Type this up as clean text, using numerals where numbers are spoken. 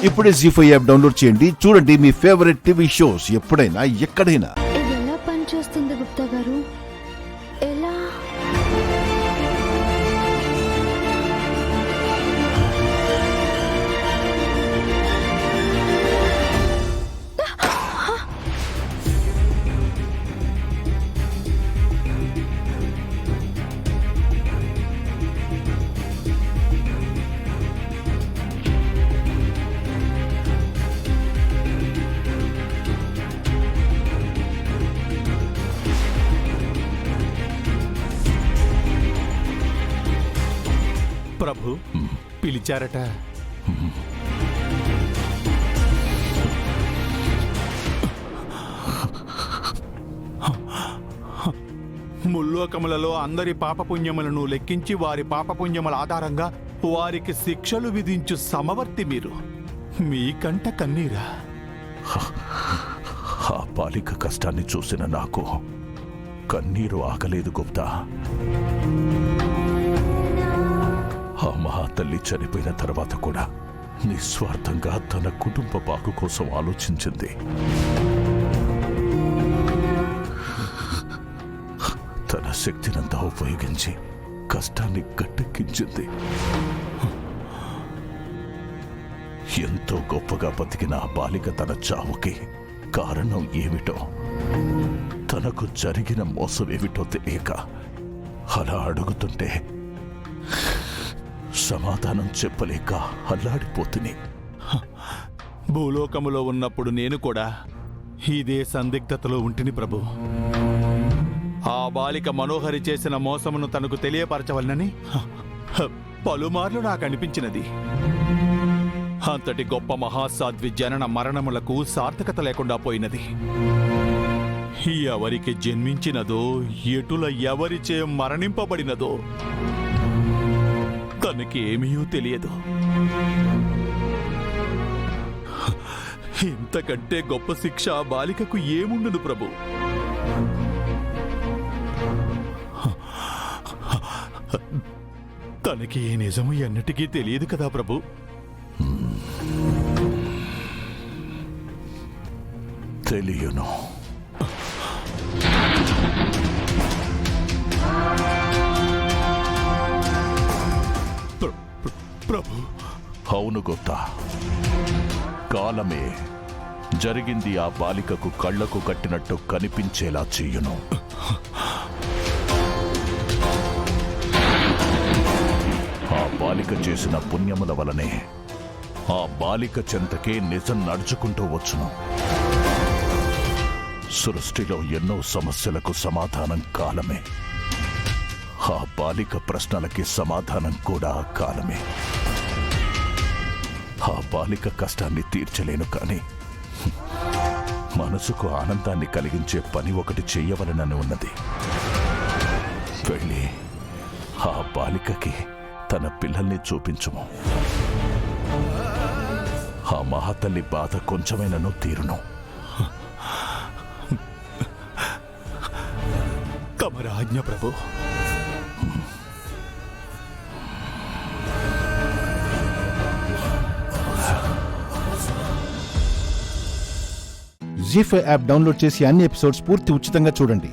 ఇప్పుడే జీ5 app download చేయండి. చూడండి మీ ఫేవరెట్ టీవీ షోస్ ఎప్పుడైనా ఎక్కడైనా. ఇది ఎలా పనిచేస్తుంది గుప్తా గారు? ఎలా? ప్రభు పిలిచారట. ముల్లోకములలో అందరి పాపపుణ్యములను లెక్కించి వారి పాపపుణ్యముల ఆధారంగా వారికి శిక్షలు విధించు సమవర్తి మీరు. మీకంట కన్నీరా? ఆ బాలిక కష్టాన్ని చూసిన నాకు కన్నీరు ఆగలేదు గుప్తా. ఆ మహాతల్లి చనిపోయిన తర్వాత కూడా నిస్వార్థంగా తన కుటుంబ బాగు కోసం ఆలోచించింది. తన శక్తినంతా ఉపయోగించి కష్టాన్ని గట్టెక్కించింది. ఎంతో గొప్పగా బతికిన ఆ బాలిక తన చావుకి కారణం ఏమిటో, తనకు జరిగిన మోసమేమిటో తెలియక అలా అడుగుతుంటే సమాధానం చెప్పలేక అల్లాడిపోతుని. భూలోకములో ఉన్నప్పుడు నేను కూడా ఇదే సందిగ్ధతలో ఉంటిని ప్రభు. ఆ బాలిక మనోహరి చేసిన మోసమును తనకు తెలియపరచవలనని పలుమార్లు నాకు అనిపించినది. అంతటి గొప్ప మహాసాధ్వి జనన మరణములకు సార్థకత లేకుండా పోయినది. ఎవరికి జన్మించినదో, ఎటుల ఎవరిచే మరణింపబడినదో తనకి ఏమీ తెలియదు. ఇంతకంటే గొప్ప శిక్ష ఆ బాలికకు ఏముండదు ప్రభు. తనకి ఏ నిజము ఎన్నటికీ తెలియదు కదా ప్రభు. తెలియను. ప్రభు, అవును గుప్తా, కాలమే జరిగింది ఆ బాలికకు కళ్లకు కట్టినట్టు కనిపించేలా చెయ్యును. ఆ బాలిక చేసిన పుణ్యముల వలనే ఆ బాలిక చెంతకే నిజం నడుచుకుంటూ వచ్చును. సృష్టిలో ఎన్నో సమస్యలకు సమాధానం కాలమే. ఆ బాలిక ప్రశ్నలకి సమాధానం కూడా కాలమే. ఆ బాలిక కష్టాన్ని తీర్చలేను, కానీ మనసుకు ఆనందాన్ని కలిగించే పని ఒకటి చెయ్యవలనని ఉన్నది. వెళ్ళి ఆ బాలికకి తన పిల్లల్ని చూపించుము. ఆ మహాతల్లి బాధ కొంచెమైనను తీరును. తమరి ఆజ్ఞ ప్రభు. జీ5 యాప్ డౌన్లోడ్ చేసి అన్ని ఎపిసోడ్స్ పూర్తి ఉచితంగా చూడండి.